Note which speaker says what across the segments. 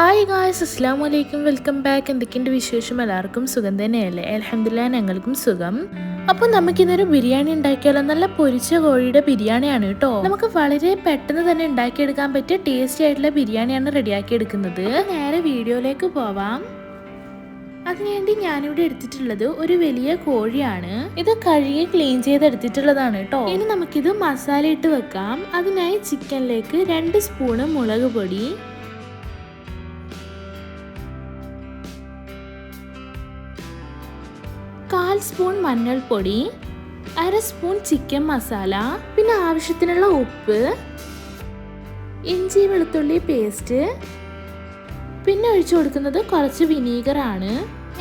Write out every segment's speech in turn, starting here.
Speaker 1: Hi guys, അസ്സലാമു അലൈക്കും. Welcome back. എന്തൊക്കെയുണ്ട് വിശേഷം? എല്ലാവർക്കും സുഖം തന്നെയല്ലേ? അൽഹംദുലില്ലാ, ഞങ്ങൾക്കും സുഖം. അപ്പോൾ നമുക്കിന്നൊരു ബിരിയാണി ഉണ്ടാക്കിയാലോ? നല്ല പൊരിച്ച കോഴിയുടെ ബിരിയാണിയാണ് കേട്ടോ. നമുക്ക് വളരെ പെട്ടെന്ന് തന്നെ ഉണ്ടാക്കിയെടുക്കാൻ പറ്റിയ ടേസ്റ്റി ആയിട്ടുള്ള ബിരിയാണിയാണ് റെഡിയാക്കി എടുക്കുന്നത്. നേരെ വീഡിയോയിലേക്ക് പോവാം. അതിനുവേണ്ടി ഞാനിവിടെ എടുത്തിട്ടുള്ളത് ഒരു വലിയ കോഴിയാണ്. ഇത് കഴുകി ക്ലീൻ ചെയ്തെടുത്തിട്ടുള്ളതാണ് കേട്ടോ. ഇനി നമുക്കിത് മസാല ഇട്ട് വെക്കാം. അതിനായി ചിക്കനിലേക്ക് 2 സ്പൂണ് മുളക് പൊടി, 1/4 സ്പൂൺ മഞ്ഞൾപ്പൊടി, 1/2 സ്പൂൺ ചിക്കൻ മസാല, പിന്നെ ആവശ്യത്തിനുള്ള ഉപ്പ്, ഇഞ്ചി വെളുത്തുള്ളി പേസ്റ്റ്, പിന്നെ ഒഴിച്ചു കൊടുക്കുന്നത് കുറച്ച് വിനീഗറാണ്.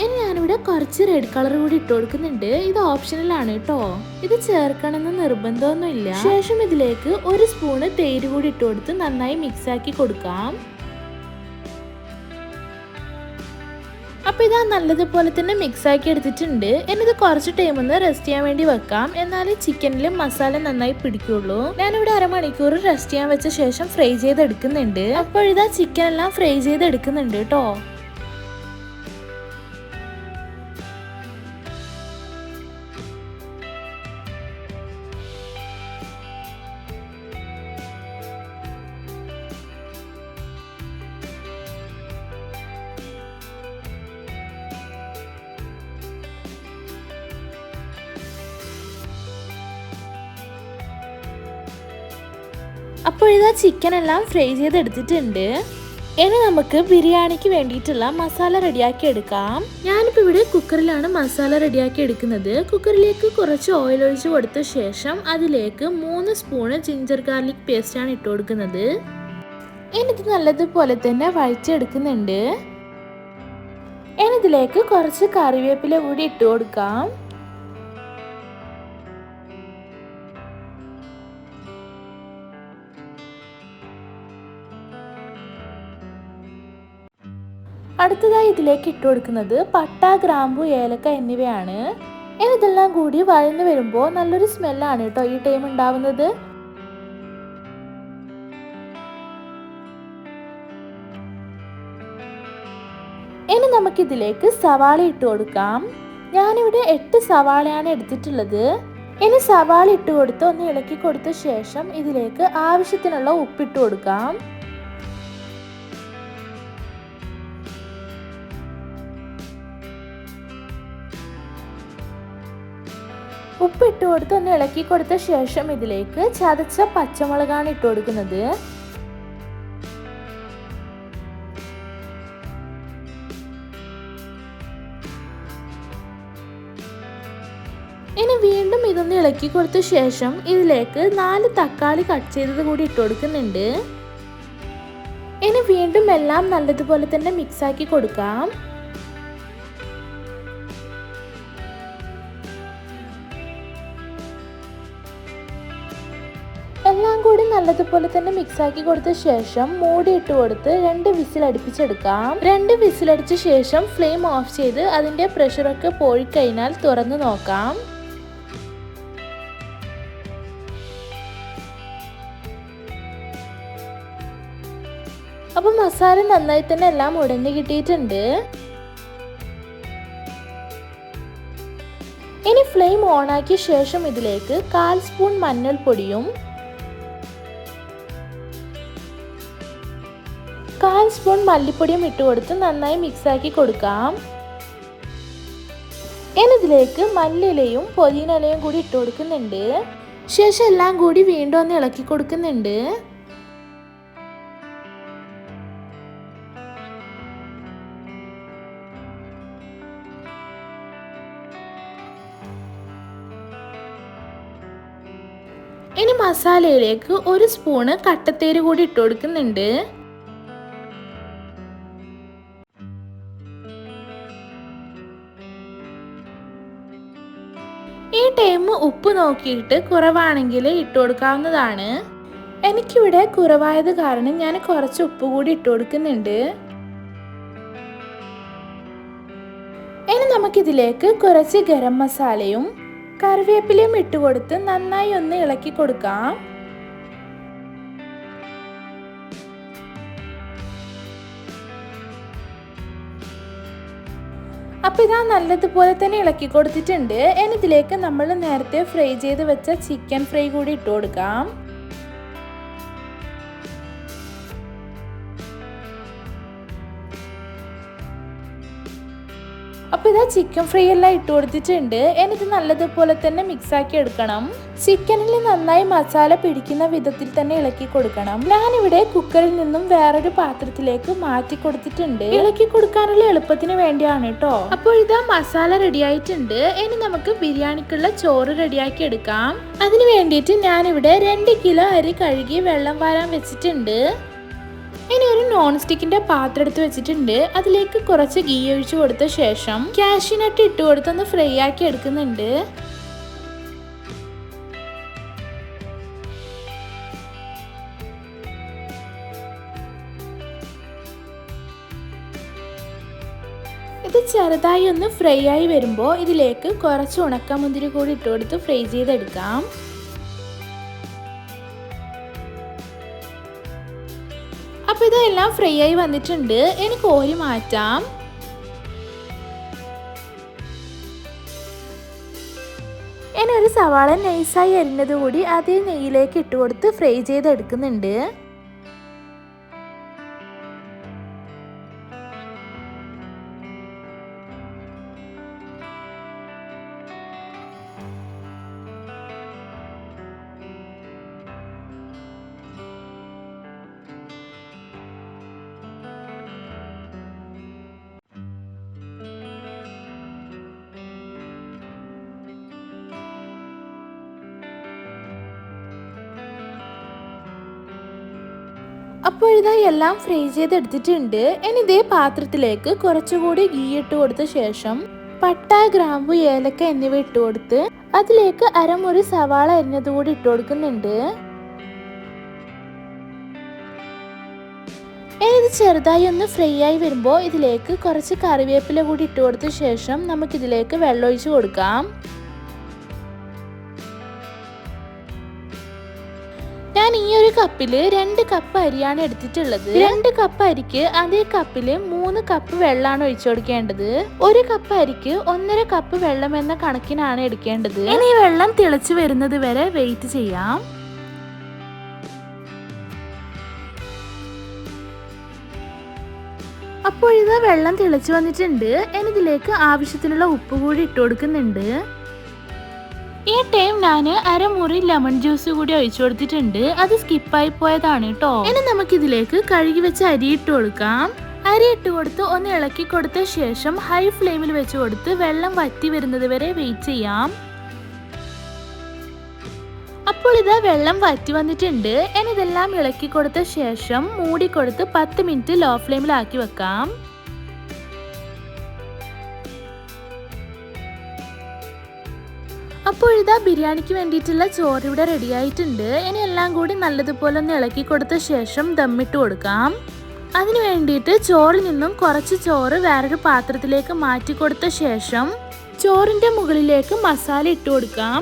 Speaker 1: ഇനി ഞാനിവിടെ കുറച്ച് റെഡ് കളർ കൂടി ഇട്ട് കൊടുക്കുന്നുണ്ട്. ഇത് ഓപ്ഷണലാണ് കേട്ടോ. ഇത് ചേർക്കണമെന്ന് നിർബന്ധമൊന്നുമില്ല. ശേഷം ഇതിലേക്ക് 1 സ്പൂണ് തൈര് കൂടി ഇട്ട് കൊടുത്ത് നന്നായി മിക്സ് ആക്കി കൊടുക്കാം. അപ്പോൾ ഇതാ നല്ലതുപോലെ തന്നെ മിക്സ് ആക്കി എടുത്തിട്ടുണ്ട്. ഇനിയിത് കുറച്ച് ടൈം ഒന്ന് റെസ്റ്റ് ചെയ്യാൻ വേണ്ടി വെക്കാം. എന്നാലേ ചിക്കനിൽ മസാല നന്നായി പിടിക്കുള്ളൂ. ഞാനിവിടെ 1/2 മണിക്കൂർ റെസ്റ്റ് ചെയ്യാൻ വെച്ച ശേഷം ഫ്രൈ ചെയ്തെടുക്കുന്നുണ്ട്. അപ്പോൾ ഇതാ ചിക്കൻ എല്ലാം ഫ്രൈ ചെയ്തെടുക്കുന്നുണ്ട് കേട്ടോ. അപ്പോൾ ഇതാ ചിക്കൻ എല്ലാം ഫ്രൈ ചെയ്തെടുത്തിട്ടുണ്ട്. ഇനി നമുക്ക് ബിരിയാണിക്ക് വേണ്ടിയിട്ടുള്ള മസാല റെഡിയാക്കി എടുക്കാം. ഞാനിപ്പോൾ ഇവിടെ കുക്കറിലാണ് മസാല റെഡിയാക്കി എടുക്കുന്നത്. കുക്കറിലേക്ക് കുറച്ച് ഓയിൽ ഒഴിച്ച് കൊടുത്ത ശേഷം അതിലേക്ക് 3 സ്പൂണ് ജിഞ്ചർ ഗാർലിക് പേസ്റ്റാണ് ഇട്ട് കൊടുക്കുന്നത്. ഇത് നല്ലതുപോലെ തന്നെ വഴച്ചെടുക്കുന്നുണ്ട്. ഇനി ഇതിലേക്ക് കുറച്ച് കറിവേപ്പില കൂടി ഇട്ട് കൊടുക്കാം. അടുത്തതായി ഇതിലേക്ക് ഇട്ട് കൊടുക്കുന്നത് പട്ട, ഗ്രാമ്പു, ഏലക്ക എന്നിവയാണ്. ഇനി ഇതെല്ലാം കൂടി വഴന്നു വരുമ്പോൾ നല്ലൊരു സ്മെല്ലാണ് കേട്ടോ ഈ ടൈം ഉണ്ടാവുന്നത്. ഇനി നമുക്കിതിലേക്ക് സവാള ഇട്ട് കൊടുക്കാം. ഞാനിവിടെ 8 സവാളയാണ് എടുത്തിട്ടുള്ളത്. ഇനി സവാള ഇട്ട് കൊടുത്ത് ഒന്ന് ഇളക്കി കൊടുത്ത ശേഷം ഇതിലേക്ക് ആവശ്യത്തിനുള്ള ഉപ്പിട്ട് കൊടുക്കാം. ഉപ്പിട്ട് കൊടുത്ത് ഒന്ന് ഇളക്കി കൊടുത്ത ശേഷം ഇതിലേക്ക് ചതച്ച പച്ചമുളകാണ് ഇട്ട് കൊടുക്കുന്നത്. ഇനി വീണ്ടും ഇതൊന്ന് ഇളക്കി കൊടുത്ത ശേഷം ഇതിലേക്ക് 4 തക്കാളി കട്ട് ചെയ്തത് കൂടി ഇട്ട് കൊടുക്കുന്നുണ്ട്. ഇനി വീണ്ടും എല്ലാം നല്ലതുപോലെ തന്നെ മിക്സ് ആക്കി കൊടുക്കാം. എല്ലാം കൂടി നല്ലതുപോലെ തന്നെ മിക്സ് ആക്കി കൊടുത്ത ശേഷം മൂടി ഇട്ട് കൊടുത്ത് 2 വിസിൽ അടുപ്പിച്ചെടുക്കാം. 2 വിസിലടിച്ച ശേഷം ഫ്ലെയിം ഓഫ് ചെയ്ത് അതിൻ്റെ പ്രഷറൊക്കെ പോയിക്കഴിഞ്ഞാൽ തുറന്ന് നോക്കാം. അപ്പോൾ മസാല നന്നായി തന്നെ എല്ലാം ഉടഞ്ഞു കിട്ടിയിട്ടുണ്ട്. ഇനി ഫ്ലെയിം ഓൺ ആക്കിയ ശേഷം ഇതിലേക്ക് 1/4 സ്പൂൺ മഞ്ഞൾപ്പൊടിയും 1/4 സ്പൂൺ മല്ലിപ്പൊടിയും ഇട്ട് കൊടുത്ത് നന്നായി മിക്സ് ആക്കി കൊടുക്കാം. ഇനി ഇതിലേക്ക് മല്ലിയിലയും പുതിന ഇലയും കൂടി ഇട്ട് കൊടുക്കുന്നുണ്ട്. ശേഷം എല്ലാം കൂടി വീണ്ടും ഒന്ന് ഇളക്കി കൊടുക്കുന്നുണ്ട്. ഇനി മസാലയിലേക്ക് 1 സ്പൂണ് കട്ടത്തേര് കൂടി ഇട്ട് കൊടുക്കുന്നുണ്ട്. ഈ ടൈം ഉപ്പ് നോക്കിയിട്ട് കുറവാണെങ്കിൽ ഇട്ട് കൊടുക്കാവുന്നതാണ്. എനിക്കിവിടെ കുറവായത് കാരണം ഞാൻ കുറച്ച് ഉപ്പ് കൂടി ഇട്ട് കൊടുക്കുന്നുണ്ട്. ഇനി നമുക്കിതിലേക്ക് കുറച്ച് ഗരം മസാലയും കറിവേപ്പിലയും ഇട്ട് കൊടുത്ത് നന്നായി ഒന്ന് ഇളക്കി കൊടുക്കാം. അപ്പോൾ ഇതാ നല്ലതുപോലെ തന്നെ ഇളക്കി കൊടുത്തിട്ടുണ്ട്. ഇനി ഇതിലേക്ക് നമ്മൾ നേരത്തെ ഫ്രൈ ചെയ്ത് വെച്ച ചിക്കൻ ഫ്രൈ കൂടി ഇട്ട് കൊടുക്കാം. അപ്പോൾ ഇതാ ചിക്കൻ ഫ്രൈ എല്ലാം ഇട്ട് കൊടുത്തിട്ടുണ്ട്. എന്നിട്ട് നല്ലതുപോലെ തന്നെ മിക്സ് ആക്കി എടുക്കണം. ചിക്കനിൽ നന്നായി മസാല പിടിക്കുന്ന വിധത്തിൽ തന്നെ ഇളക്കി കൊടുക്കണം. ഞാനിവിടെ കുക്കറിൽ നിന്നും വേറൊരു പാത്രത്തിലേക്ക് മാറ്റി കൊടുത്തിട്ടുണ്ട്. ഇളക്കി കൊടുക്കാനുള്ള എളുപ്പത്തിന് വേണ്ടിയാണ് കേട്ടോ. അപ്പോൾ ഇതാ മസാല റെഡി ആയിട്ടുണ്ട്. ഇനി നമുക്ക് ബിരിയാണിക്കുള്ള ചോറ് റെഡിയാക്കി എടുക്കാം. അതിന് വേണ്ടിയിട്ട് ഞാനിവിടെ 2 കിലോ അരി കഴുകി വെള്ളം വാരാൻ വെച്ചിട്ടുണ്ട്. ഇനി ഒരു നോൺ സ്റ്റിക്കിന്റെ പാത്രം എടുത്ത് വെച്ചിട്ടുണ്ട്. അതിലേക്ക് കുറച്ച് ഗീ ഒഴിച്ചു കൊടുത്ത ശേഷം കാഷ്യൂ നട്ട് ഇട്ട് കൊടുത്തൊന്ന് ഫ്രൈ ആക്കി എടുക്കുന്നുണ്ട്. ഇത് ചെറുതായി ഒന്ന് ഫ്രൈ ആയി വരുമ്പോൾ ഇതിലേക്ക് കുറച്ച് ഉണക്കമുന്തിരി കൂടി ഇട്ട് കൊടുത്ത് ഫ്രൈ ചെയ്തെടുക്കാം. അപ്പോൾ ഇതെല്ലാം ഫ്രൈ ആയി വന്നിട്ടുണ്ട്. ഇനി കോരി മാറ്റാം. ഇനി ഒരു സവാള നൈസായി അരിഞ്ഞത് കൂടി അതേ നെയ്യിലേക്ക് ഇട്ട് കൊടുത്ത് ഫ്രൈ ചെയ്തെടുക്കുന്നുണ്ട്. അപ്പോൾ ഇതാ എല്ലാം ഫ്രൈ ചെയ്തെടുത്തിട്ടുണ്ട്. ഇനി ഇതേ പാത്രത്തിലേക്ക് കുറച്ചുകൂടി ഗീ ഇട്ട് കൊടുത്ത ശേഷം പട്ട, ഗ്രാമ്പു, ഏലക്ക എന്നിവ ഇട്ട് കൊടുത്ത് അതിലേക്ക് അരമുറി സവാള അരിഞ്ഞത് കൂടി ഇട്ട് കൊടുക്കുന്നുണ്ട്. ഇനി ഇത് ചെറുതായി ഒന്ന് ഫ്രൈ ആയി വരുമ്പോൾ ഇതിലേക്ക് കുറച്ച് കറിവേപ്പില കൂടി ഇട്ട് കൊടുത്ത ശേഷം നമുക്കിതിലേക്ക് വെള്ളം ഒഴിച്ച് കൊടുക്കാം. ഞാൻ ഈ ഒരു കപ്പിൽ 2 കപ്പ് അരിയാണ് എടുത്തിട്ടുള്ളത്. 2 കപ്പ് അരിക്ക് അതേ കപ്പിൽ 3 കപ്പ് വെള്ളമാണ് ഒഴിച്ചു കൊടുക്കേണ്ടത്. 1 കപ്പ് അരിക്ക് 1.5 കപ്പ് വെള്ളം എന്ന കണക്കിനാണ് എടുക്കേണ്ടത്. ഇനി ഈ വെള്ളം തിളച്ച് വരുന്നത് വരെ വെയിറ്റ് ചെയ്യാം. അപ്പോൾ ഇത് വെള്ളം തിളച്ച് വന്നിട്ടുണ്ട്. ഇനി ഇതിലേക്ക് ആവശ്യത്തിനുള്ള ഉപ്പ് കൂടി ഇട്ട് കൊടുക്കുന്നുണ്ട്. ഈ ടൈം ഞാൻ അരമുറി ലെമൺ ജ്യൂസ് കൂടി ഒഴിച്ചു കൊടുത്തിട്ടുണ്ട്. അത് സ്കിപ്പായി പോയതാണ് കേട്ടോ. ഇനി നമുക്കിതിലേക്ക് കഴുകി വെച്ച അരി ഇട്ട് കൊടുക്കാം. അരി ഇട്ട് കൊടുത്ത് ഒന്ന് ഇളക്കി കൊടുത്ത ശേഷം ഹൈ ഫ്ലെയിമിൽ വെച്ച് കൊടുത്ത് വെള്ളം വറ്റി വരുന്നത് വരെ വെയിറ്റ് ചെയ്യാം. അപ്പോൾ ഇതാ വെള്ളം വറ്റി വന്നിട്ടുണ്ട്. ഇനി ഇതെല്ലാം ഇളക്കി കൊടുത്ത ശേഷം മൂടി കൊടുത്ത് 10 മിനിറ്റ് ലോ ഫ്ലെയിമിലാക്കി വെക്കാം. അപ്പോൾ ഇതാ ബിരിയാണിക്ക് വേണ്ടിയിട്ടുള്ള ചോറ് ഇവിടെ റെഡി ആയിട്ടുണ്ട്. ഇനി എല്ലാം കൂടി നല്ലതുപോലെ ഒന്ന് ഇളക്കി കൊടുത്ത ശേഷം ദമ്മിട്ട് കൊടുക്കാം. അതിന് വേണ്ടിയിട്ട് ചോറിൽ നിന്നും കുറച്ച് ചോറ് വേറൊരു പാത്രത്തിലേക്ക് മാറ്റി കൊടുത്ത ശേഷം ചോറിൻ്റെ മുകളിലേക്ക് മസാല ഇട്ട് കൊടുക്കാം.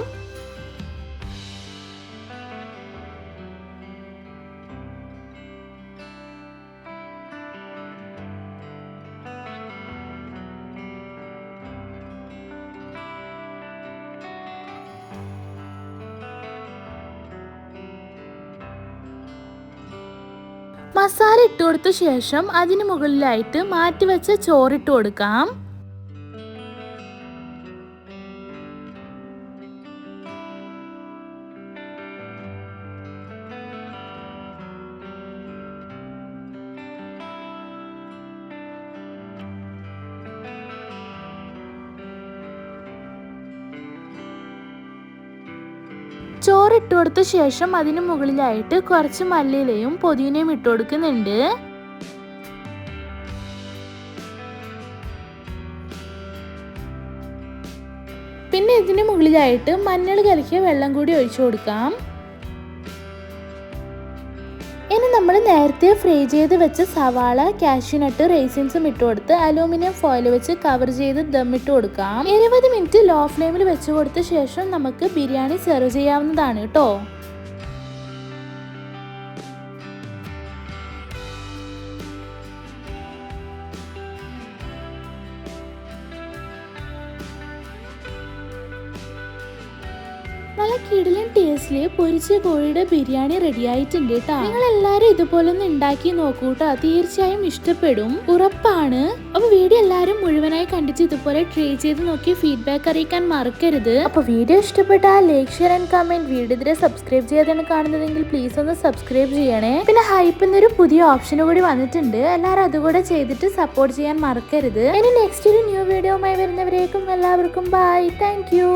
Speaker 1: മസാല ഇട്ട് കൊടുത്ത ശേഷം അതിന് മുകളിലായിട്ട് മാറ്റിവെച്ച ചോറിട്ട് കൊടുക്കാം. ചോറിട്ട് കൊടുത്ത ശേഷം അതിന് മുകളിലായിട്ട് കുറച്ച് മല്ലിയിലയും പുതിനയും ഇട്ട് കൊടുക്കുന്നുണ്ട്. പിന്നെ ഇതിന് മുകളിലായിട്ട് മഞ്ഞൾ കലക്കിയ വെള്ളം കൂടി ഒഴിച്ചു കൊടുക്കാം. ഇനി നമ്മൾ നേരത്തെ ഫ്രൈ ചെയ്ത് വെച്ച സവാള, കാഷ്യൂ നട്ട്, റൈസിൻസും ഇട്ട് കൊടുത്ത് അലൂമിനിയം ഫോയിൽ വെച്ച് കവർ ചെയ്ത് ദമ്മിട്ട് കൊടുക്കാം. 20 മിനിറ്റ് ലോ ഫ്ലെയിമിൽ വെച്ച് കൊടുത്ത ശേഷം നമുക്ക് ബിരിയാണി സെർവ് ചെയ്യാവുന്നതാണ് കേട്ടോ. നല്ല കിടിലൻ ടേസ്റ്റില് പൊരിച്ച കോഴിയുടെ ബിരിയാണി റെഡി ആയിട്ടുണ്ട് കേട്ടോ. നിങ്ങൾ എല്ലാരും ഇതുപോലെ ഒന്ന് ഉണ്ടാക്കി നോക്കൂട്ടോ, തീർച്ചയായും ഇഷ്ടപ്പെടും, ഉറപ്പാണ്. അപ്പൊ വീഡിയോ എല്ലാരും മുഴുവനായി കണ്ടിട്ട് ഇതുപോലെ ട്രൈ ചെയ്ത് നോക്കി ഫീഡ്ബാക്ക് അറിയിക്കാൻ മറക്കരുത്. അപ്പൊ വീഡിയോ ഇഷ്ടപ്പെട്ടാൽ like, share and comment. Video ഇതിനെ സബ്സ്ക്രൈബ് ചെയ്യാതെയാണ് കാണുന്നതെങ്കിൽ പ്ലീസ് ഒന്ന് സബ്സ്ക്രൈബ് ചെയ്യണേ. പിന്നെ ഹൈപ്പ് എന്നൊരു പുതിയ ഓപ്ഷൻ കൂടി വന്നിട്ടുണ്ട്, എല്ലാവരും അതുകൂടെ ചെയ്തിട്ട് സപ്പോർട്ട് ചെയ്യാൻ മറക്കരുത്. ഇനി നെക്സ്റ്റ് ഒരു ന്യൂ വീഡിയോയുമായി വരുന്നവരേക്കും എല്ലാവർക്കും ബൈ. Thank you.